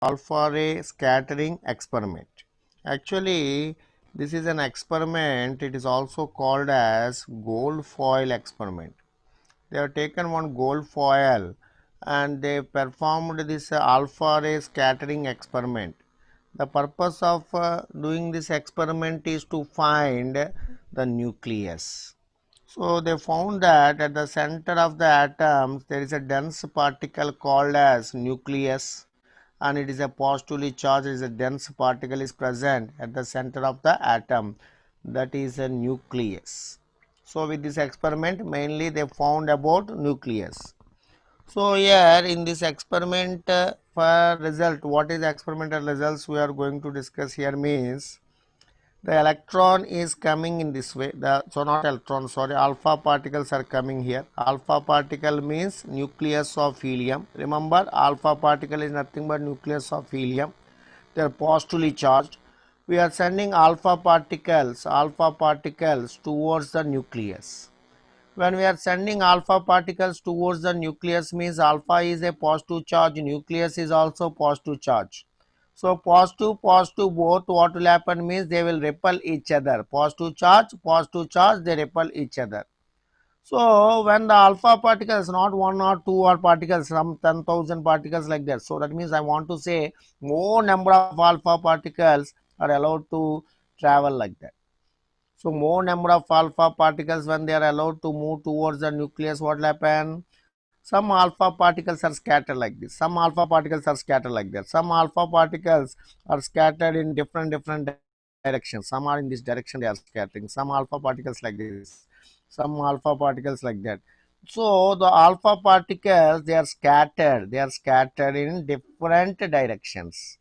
alpha ray scattering experiment. Actually, this is an experiment. It is also called as gold foil experiment. They have taken one gold foil and they performed this alpha ray scattering experiment. The purpose of doing this experiment is to find the nucleus. So they found that at the center of the atoms there is a dense particle called as nucleus, and it is a positively charged, it is a dense particle is present at the center of the atom, that is a nucleus. So with this experiment mainly they found about nucleus. So here in this experiment for result, what is the experimental results we are going to discuss here means the electron is coming in this way, so not electron, sorry, alpha particles are coming here. Alpha particle means nucleus of helium. Remember, alpha particle is nothing but nucleus of helium. They are positively charged. We are sending alpha particles towards the nucleus. When we are sending alpha particles towards the nucleus means alpha is a positive charge, nucleus is also positive charge. So positive both what will happen means they will repel each other. Positive charge they repel each other. So when the alpha particles, not one or two or particles, some 10,000 particles like that. So that means I want to say more number of alpha particles are allowed to travel like that. So more number of alpha particles when they are allowed to move towards the nucleus, what will happen? Some alpha particles are scattered like this. Some alpha particles are scattered like that. Some alpha particles are scattered in different directions. Some are in this direction they are scattering. Some alpha particles like this. Some alpha particles like that. So the alpha particles they are scattered. They are scattered in different directions.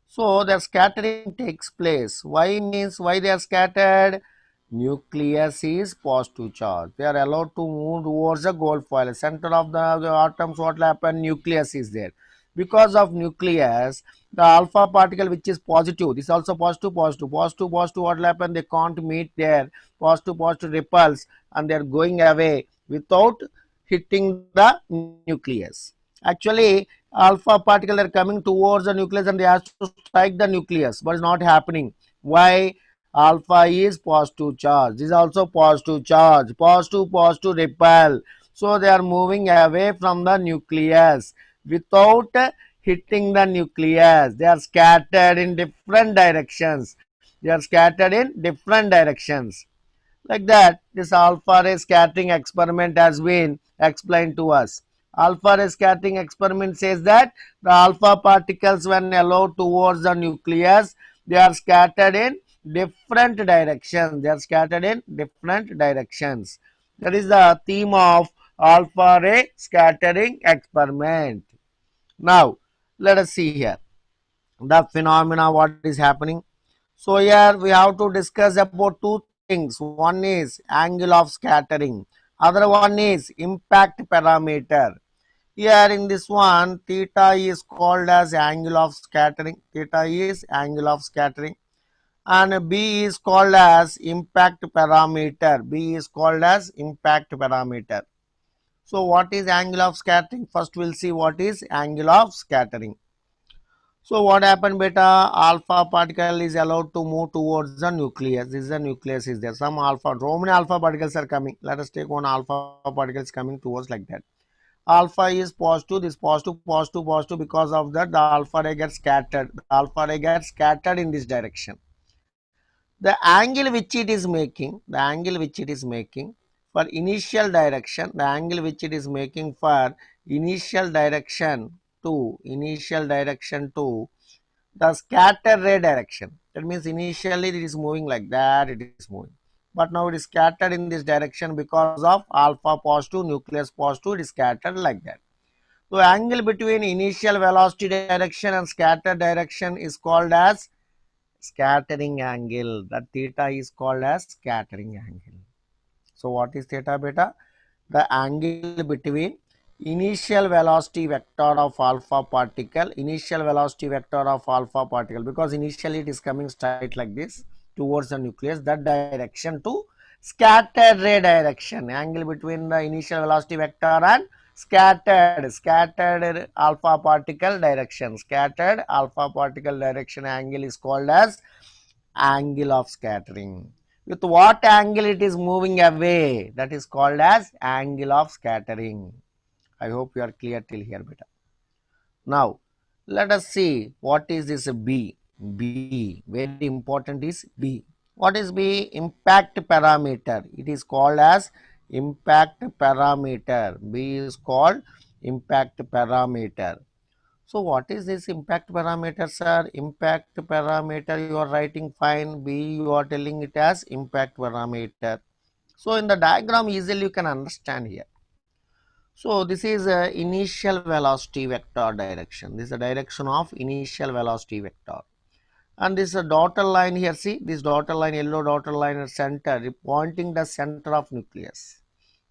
So the scattering takes place. Why means why they are scattered? Nucleus is positive charge. They are allowed to move towards the gold foil. Center of the atoms, what will happen? Nucleus is there. Because of nucleus, the alpha particle which is positive, this is also positive, what will happen? They can't meet there. Positive repulse and they are going away without hitting the nucleus. Actually, alpha particle are coming towards the nucleus and they have to strike the nucleus, but it's not happening. Why? Alpha is positive charge. This is also positive charge. Positive repel. So they are moving away from the nucleus without hitting the nucleus. They are scattered in different directions. They are scattered in different directions. Like that, this alpha ray scattering experiment has been explained to us. Alpha ray scattering experiment says that the alpha particles when allowed towards the nucleus, they are scattered in different directions. They are scattered in different directions. That is the theme of alpha ray scattering experiment. Now, let us see here the phenomena what is happening. So here we have to discuss about two things. One is angle of scattering. Other one is impact parameter. Here in this one, theta is called as angle of scattering. Theta is angle of scattering. And B is called as impact parameter. B is called as impact parameter. So what is angle of scattering? First we'll see what is angle of scattering. So what happened beta? Alpha particle is allowed to move towards the nucleus. This is the nucleus is there. Some alpha, how many alpha particles are coming? Let us take one alpha particles coming towards like that. Alpha is positive, this positive because of that the alpha ray gets scattered. The alpha ray gets scattered in this direction. The angle which it is making, for initial direction for initial direction to the scatter ray direction. That means initially it is moving like that, it is moving. But now it is scattered in this direction because of alpha positive, nucleus positive, it is scattered like that. So angle between initial velocity direction and scatter direction is called as scattering angle. That theta is called as scattering angle. So what is theta beta? The angle between initial velocity vector of alpha particle, because initially it is coming straight like this towards the nucleus, that direction to scatter ray direction, angle between the initial velocity vector and scattered alpha particle direction. Scattered alpha particle direction angle is called as angle of scattering. With what angle it is moving away, that is called as angle of scattering. I hope you are clear till here, beta. Now, let us see what is this B. B, very important is B. What is B? Impact parameter. It is called as impact parameter. B is called impact parameter. So, what is this impact parameter, sir? Impact parameter you are writing fine. B you are telling it as impact parameter. So, in the diagram easily you can understand here. So, this is a initial velocity vector direction. This is the direction of initial velocity vector. And this is a dotted line here. See this dotted line, yellow dotted line at center, pointing the center of nucleus.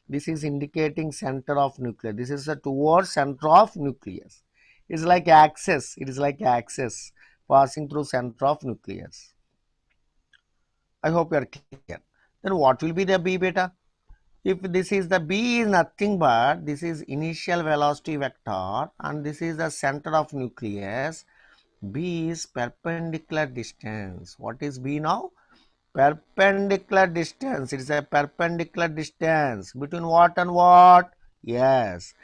This is indicating center of nucleus. This is a towards center of nucleus. It's like axis. It is like axis passing through center of nucleus. I hope you are clear. Then what will be the B beta? If this is the B is nothing but this is initial velocity vector and this is the center of nucleus. B is perpendicular distance. What is B now? Perpendicular distance. It is a perpendicular distance between what and what? Yes.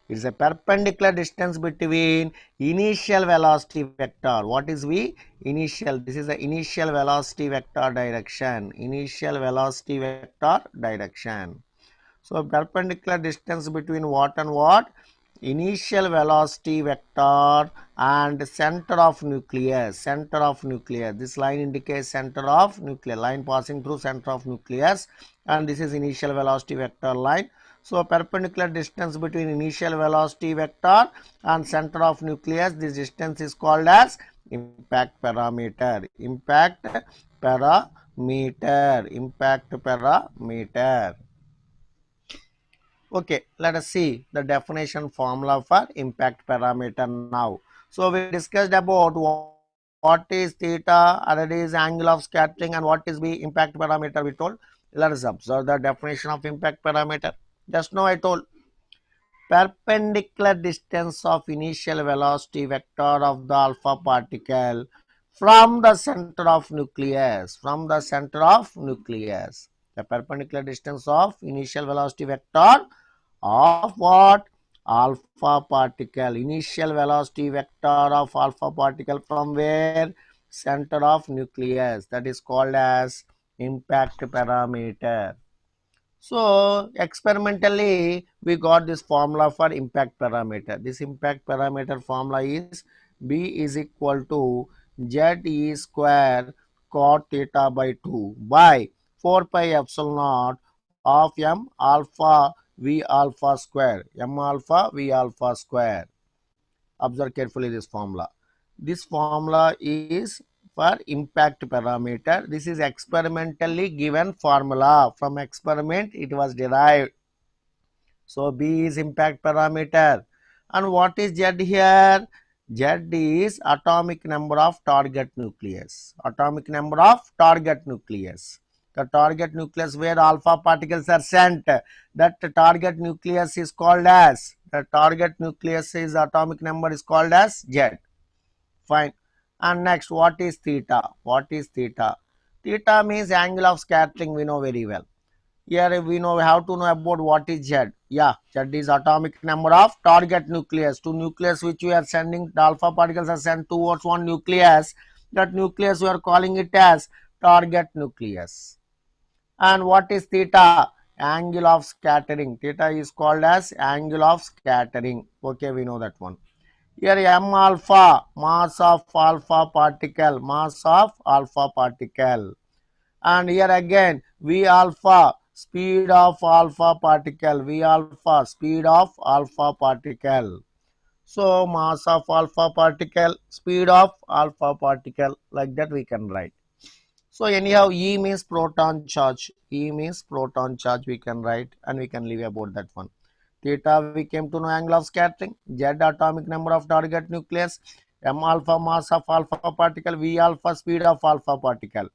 It is a perpendicular distance between initial velocity vector. What is V? Initial. This is the initial velocity vector direction. Initial velocity vector direction. So, perpendicular distance between what and what? Initial velocity vector and center of nucleus. Center of nucleus. This line indicates center of nucleus. Line passing through center of nucleus, and this is initial velocity vector line. So, perpendicular distance between initial velocity vector and center of nucleus. This distance is called as impact parameter. Impact parameter. Impact parameter. Okay, let us see the definition formula for impact parameter now. So, we discussed about what is theta, other is angle of scattering, and what is the impact parameter we told. Let us observe the definition of impact parameter. Just now I told perpendicular distance of initial velocity vector of the alpha particle from the center of nucleus. From the center of nucleus. The perpendicular distance of initial velocity vector of what? Alpha particle. Initial velocity vector of alpha particle from where? Center of nucleus. That is called as impact parameter. So, experimentally we got this formula for impact parameter. This impact parameter formula is B is equal to Z E square cot theta by 2 by 4 pi epsilon naught of M alpha V alpha square. M alpha V alpha square. Observe carefully this formula. This formula is for impact parameter. This is experimentally given formula. From experiment it was derived. So, B is impact parameter. And what is Z here? Z is atomic number of target nucleus. Atomic number of target nucleus. The target nucleus where alpha particles are sent. That target nucleus is called as, the target nucleus is atomic number is called as Z. Fine. And next, what is theta? What is theta? Theta means angle of scattering, we know very well. Here we know, we have to know about what is Z. Yeah, Z is atomic number of target nucleus. To nucleus which we are sending, the alpha particles are sent towards one nucleus. That nucleus we are calling it as target nucleus. And what is theta? Angle of scattering. Theta is called as angle of scattering. Okay, we know that one. Here M alpha, mass of alpha particle, mass of alpha particle. And here again V alpha, speed of alpha particle, V alpha, speed of alpha particle. So, mass of alpha particle, speed of alpha particle, like that we can write. So, anyhow E means proton charge, E means proton charge we can write, and we can leave about that one. Theta we came to know angle of scattering, Z atomic number of target nucleus, M alpha mass of alpha particle, V alpha speed of alpha particle.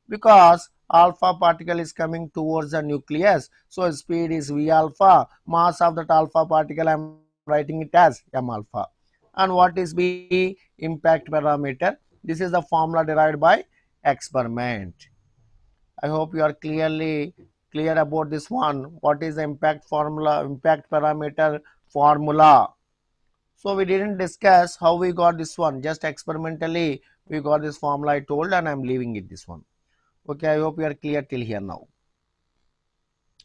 Because alpha particle is coming towards the nucleus. So speed is v alpha, mass of that alpha particle I am writing it as m alpha. And what is b? Impact parameter. This is the formula derived by experiment. I hope you are clear about this one. What is the impact formula, impact parameter formula? So we didn't discuss how we got this one. Just experimentally we got this formula I told, and I am leaving it this one. Okay, I hope you are clear till here now.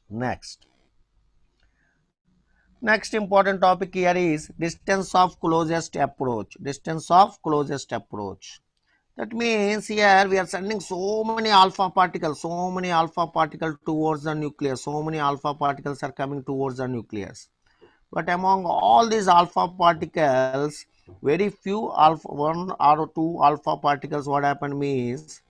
Next. Next important topic here is distance of closest approach. Distance of closest approach. That means here we are sending so many alpha particles, towards the nucleus. So many alpha particles are coming towards the nucleus. But among all these alpha particles, very few alpha, one or two alpha particles, what happened means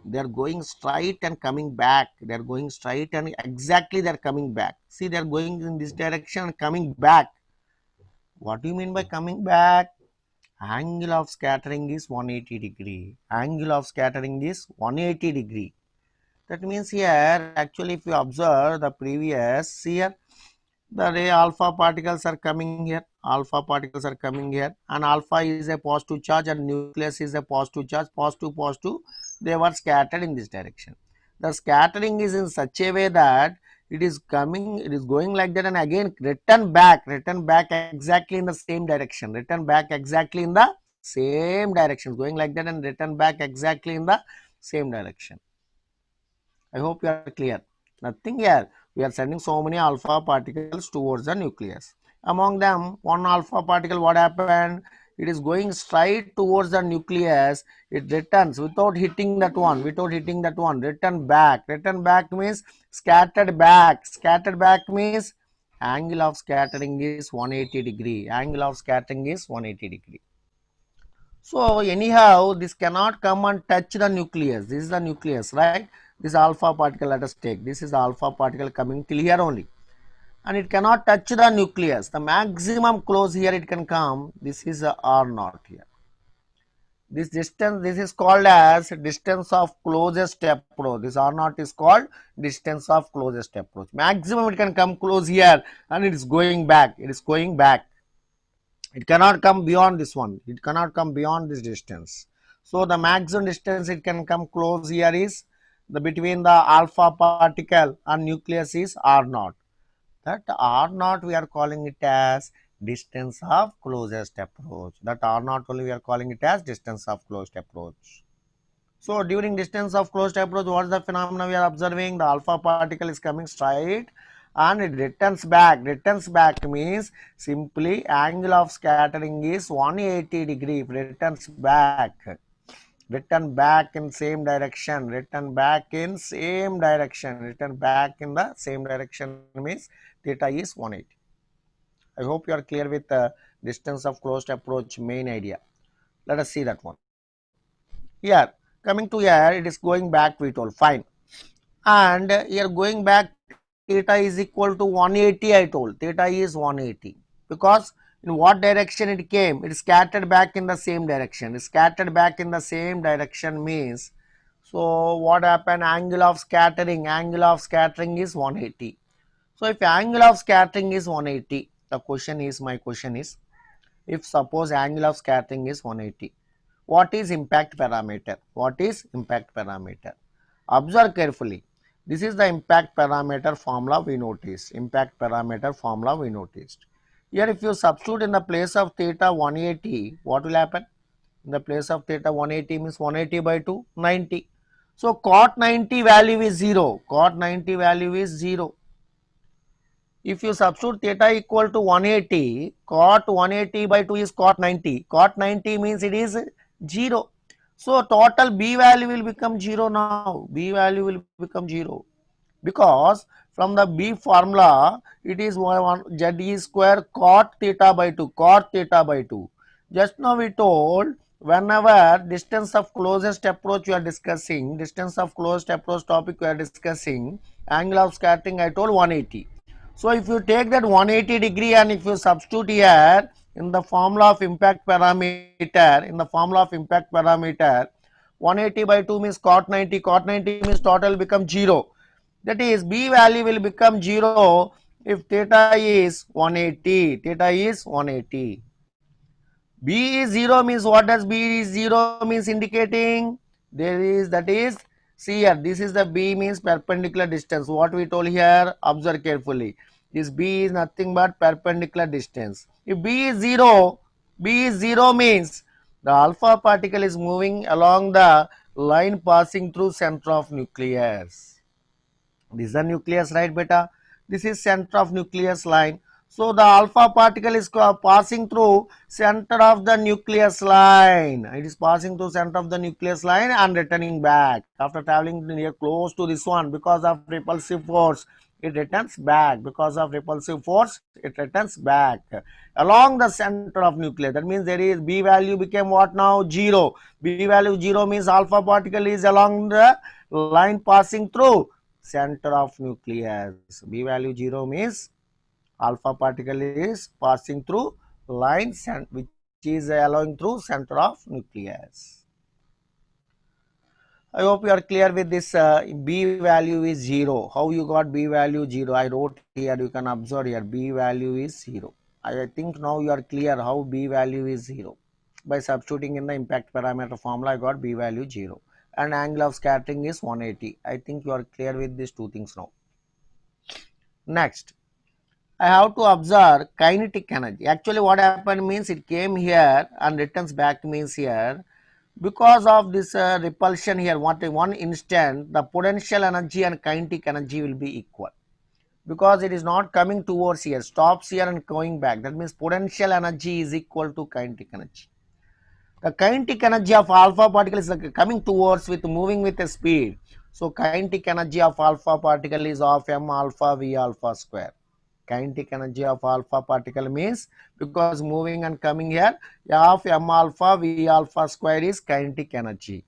they are going straight and coming back. They are going straight and exactly they are coming back. See, they are going in this direction and coming back. What do you mean by coming back? Angle of scattering is 180 degree. Angle of scattering is 180 degree. That means here actually if you observe the previous here, the ray alpha particles are coming here, and alpha is a positive charge and nucleus is a positive charge, positive, they were scattered in this direction. The scattering is in such a way that it is going like that and again return back exactly in the same direction, going like that and return back exactly in the same direction. I hope you are clear. Nothing here. We are sending so many alpha particles towards the nucleus. Among them, one alpha particle, what happened? It is going straight towards the nucleus. It returns without hitting that one. Return back. Return back means scattered back. Scattered back means angle of scattering is 180 degree. Angle of scattering is 180 degree. So anyhow, this cannot come and touch the nucleus. This is the nucleus, right? This alpha particle, let us take. This is the alpha particle coming till here only. And it cannot touch the nucleus. The maximum close here it can come. This is a R naught here. This distance, this is called as distance of closest approach. This R naught is called distance of closest approach. Maximum it can come close here and it is going back. It cannot come beyond this one. It cannot come beyond this distance. So the maximum distance it can come close here is the between the alpha particle and nucleus is R naught. That R naught we are calling it as distance of closest approach. That R naught only we are calling it as distance of closest approach. So during distance of closed approach, what is the phenomena we are observing? The alpha particle is coming straight and it returns back. Returns back means simply angle of scattering is 180 degree. Returns back. Return back in same direction. Return back in same direction. Return back in the same direction means theta is 180. I hope you are clear with the distance of closed approach main idea. Let us see that one. Here, coming to here, it is going back, we told, fine. And here going back, theta is equal to 180, I told. Theta is 180. Because in what direction it came? It scattered back in the same direction. Scattered back in the same direction means, so what happened? Angle of scattering is 180. So if angle of scattering is 180, my question is, if suppose angle of scattering is 180, what is impact parameter? Observe carefully. This is the impact parameter formula we noticed. Here if you substitute in the place of theta 180, what will happen? In the place of theta 180 means 180 by 2, 90. So cot 90 value is 0. If you substitute theta equal to 180, cot 180 by 2 is cot 90. Cot 90 means it is 0. So total B value will become 0 now. Because from the B formula, it is Z is square cot theta by 2. Just now we told, whenever distance of closest approach you are discussing, topic we are discussing, angle of scattering I told 180. So if you take that 180 degree and if you substitute here in the formula of impact parameter, 180 by 2 means cot 90. Cot 90 means total become 0. That is, B value will become 0 if theta is 180. Theta is 180. B is 0 means what does B is 0 means indicating? There is, that is, see here, this is the B means perpendicular distance. What we told here, observe carefully. This B is nothing but perpendicular distance. If B is 0, B is 0 means the alpha particle is moving along the line passing through center of nucleus. This is the nucleus, right beta? This is center of nucleus line. So the alpha particle is passing through center of the nucleus line. It is passing through center of the nucleus line and returning back. After traveling near close to this one, because of repulsive force, it returns back. Because of repulsive force, it returns back along the center of nucleus. That means there is B value became what now? 0. B value 0 means alpha particle is along the line passing through center of nucleus. B value 0 means alpha particle is passing through line which is allowing through center of nucleus. I hope you are clear with this. B value is 0. How you got B value 0? I wrote here, you can observe here, B value is 0. I think now you are clear how B value is 0. By substituting in the impact parameter formula, I got B value 0. And angle of scattering is 180. I think you are clear with these two things now. Next, I have to observe kinetic energy. Actually, what happened means it came here and returns back means here. Because of this repulsion here, one instant, the potential energy and kinetic energy will be equal. Because it is not coming towards here, stops here and going back. That means potential energy is equal to kinetic energy. The kinetic energy of alpha particle is coming towards with moving with a speed. So kinetic energy of alpha particle is of m alpha v alpha square. Kinetic energy of alpha particle means because moving and coming here, of m alpha v alpha square is kinetic energy.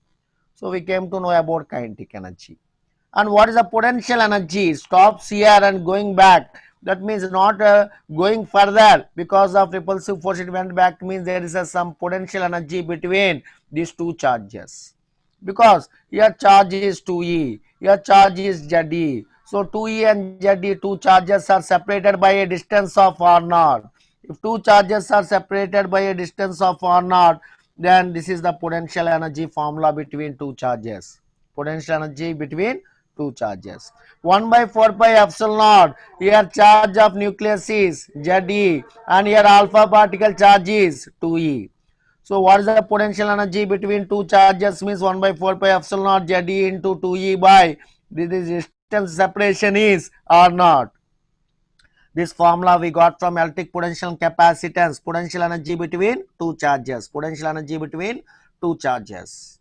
So we came to know about kinetic energy. And what is the potential energy? Stops here and going back. That means not going further because of repulsive force. It went back means there is some potential energy between these two charges. Because here charge is 2e, here charge is Ze. So 2e and Ze, two charges are separated by a distance of r0. If two charges are separated by a distance of r0, then this is the potential energy formula between two charges. Potential energy between two charges. 1 by 4 pi epsilon naught. Here charge of nucleus is Ze and here alpha particle charge is 2e. So what is the potential energy between two charges means 1 by 4 pi epsilon naught Ze into 2e by this distance separation is r0. This formula we got from electric potential and capacitance. Potential energy between two charges. Potential energy between two charges.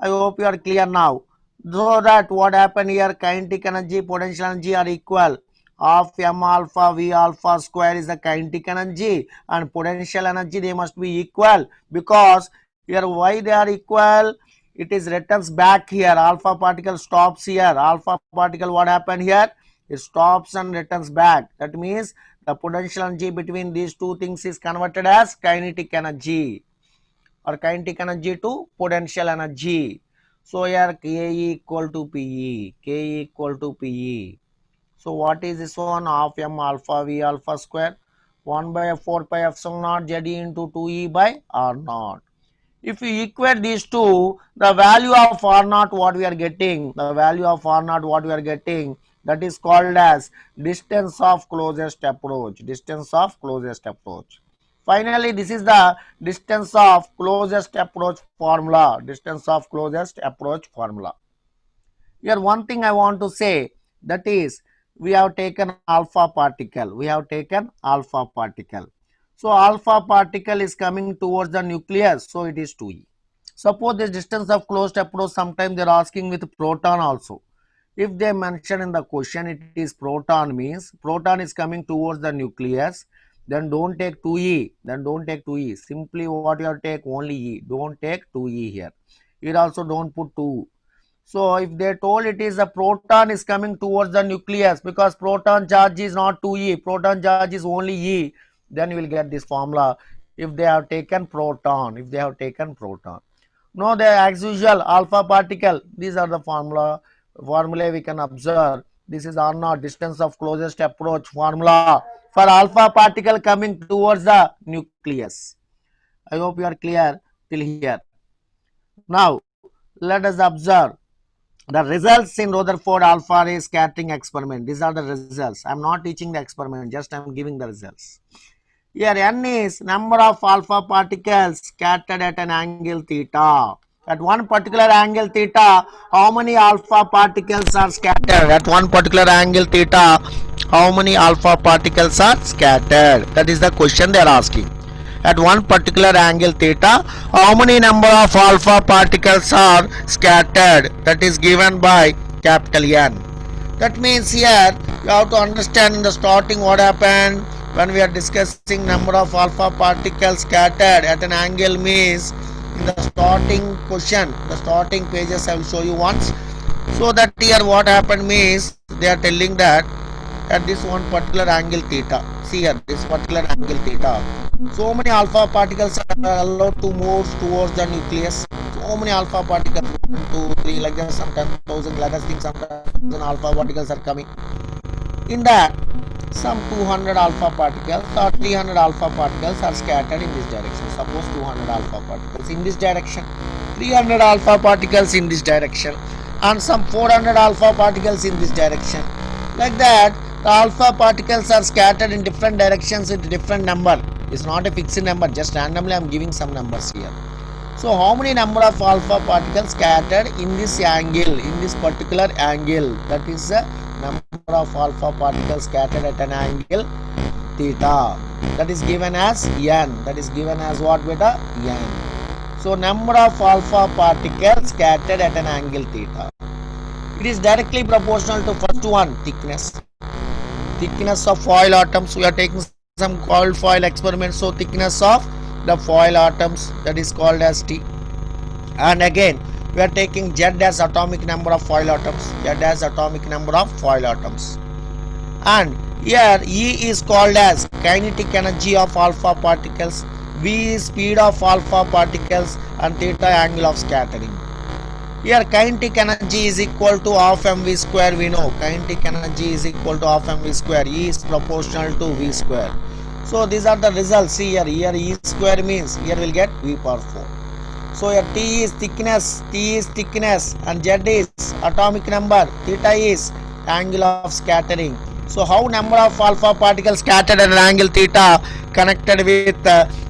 I hope you are clear now. So that what happened here, kinetic energy, potential energy are equal. Of m alpha v alpha square is the kinetic energy and potential energy, they must be equal because here why they are equal? It is returns back here. Alpha particle stops here. Alpha particle, what happened here? It stops and returns back. That means the potential energy between these two things is converted as kinetic energy or kinetic energy to potential energy. So here K equal to PE, K equal to PE. So what is this one? Of m alpha v alpha square 1 by 4 pi epsilon naught Z into 2e by r naught. If we equate these two, the value of r naught what we are getting, the value of r naught what we are getting, that is called as distance of closest approach. Distance of closest approach. Finally, this is the distance of closest approach formula. Distance of closest approach formula. Here one thing I want to say, that is we have taken alpha particle. We have taken alpha particle. So alpha particle is coming towards the nucleus. So it is 2e. Suppose the distance of closed approach, sometimes they are asking with proton also. If they mention in the question it is proton, means proton is coming towards the nucleus, then don't take 2e. Then don't take 2e. Simply what you have take only e. Don't take 2e here. Here also don't put 2. So if they told it is a proton is coming towards the nucleus, because proton charge is not 2e, proton charge is only e, then you will get this formula if they have taken proton, if they have taken proton. No, they as usual alpha particle. These are the formulae we can observe. This is R naught, distance of closest approach formula for alpha particle coming towards the nucleus. I hope you are clear till here. Now let us observe the results in Rutherford alpha ray scattering experiment. These are the results. I am not teaching the experiment, just I am giving the results. Here n is number of alpha particles scattered at an angle theta. At one particular angle theta, how many alpha particles are scattered? At one particular angle theta, how many alpha particles are scattered? That is the question they are asking. At one particular angle theta, how many number of alpha particles are scattered? That is given by capital N. That means here you have to understand in the starting what happened when we are discussing number of alpha particles scattered at an angle means in the starting question, the starting pages I will show you once. So that here what happened means they are telling that at this one particular angle theta, see here this particular angle theta, so many alpha particles are allowed to move towards the nucleus. So many alpha particles, 1, 2, 3, like that, some 10,000, let us think some 10,000 alpha particles are coming. In that, some 200 alpha particles or 300 alpha particles are scattered in this direction. Suppose 200 alpha particles in this direction, 300 alpha particles in this direction, and some 400 alpha particles in this direction. Like that, the alpha particles are scattered in different directions with different number. It's not a fixed number, just randomly I am giving some numbers here. So how many number of alpha particles scattered in this angle, in this particular angle? That is the number of alpha particles scattered at an angle theta. That is given as n. That is given as what, beta? N. So number of alpha particles scattered at an angle theta. It is directly proportional to first one, thickness. Thickness of foil atoms. We are taking some coiled foil experiments. So thickness of the foil atoms, that is called as T. And again we are taking Z as atomic number of foil atoms. Z as atomic number of foil atoms. And here E is called as kinetic energy of alpha particles, V is speed of alpha particles, and theta angle of scattering. Here kinetic energy is equal to half mv square. We know kinetic energy is equal to half mv square. E is proportional to v square. So these are the results. See here E square means here we'll get v power 4. So here T is thickness, and Z is atomic number, theta is angle of scattering. So how number of alpha particles scattered at an angle theta connected with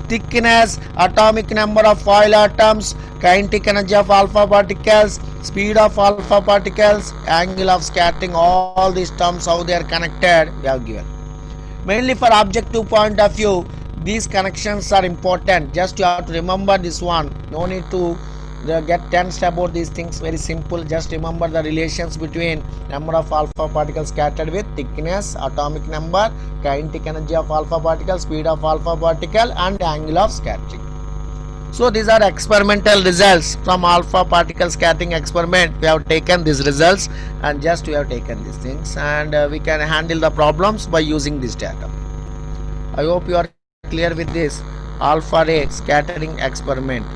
thickness, atomic number of foil atoms, kinetic energy of alpha particles, speed of alpha particles, angle of scattering, all these terms how they are connected we have given. Mainly for objective point of view, these connections are important. Just you have to remember this one. No need to get tensed about these things. Very simple. Just remember the relations between number of alpha particles scattered with thickness, atomic number, kinetic energy of alpha particle, speed of alpha particle, and angle of scattering. So these are experimental results from alpha particle scattering experiment. We have taken these results and just we have taken these things, and we can handle the problems by using this data. I hope you are clear with this alpha ray scattering experiment.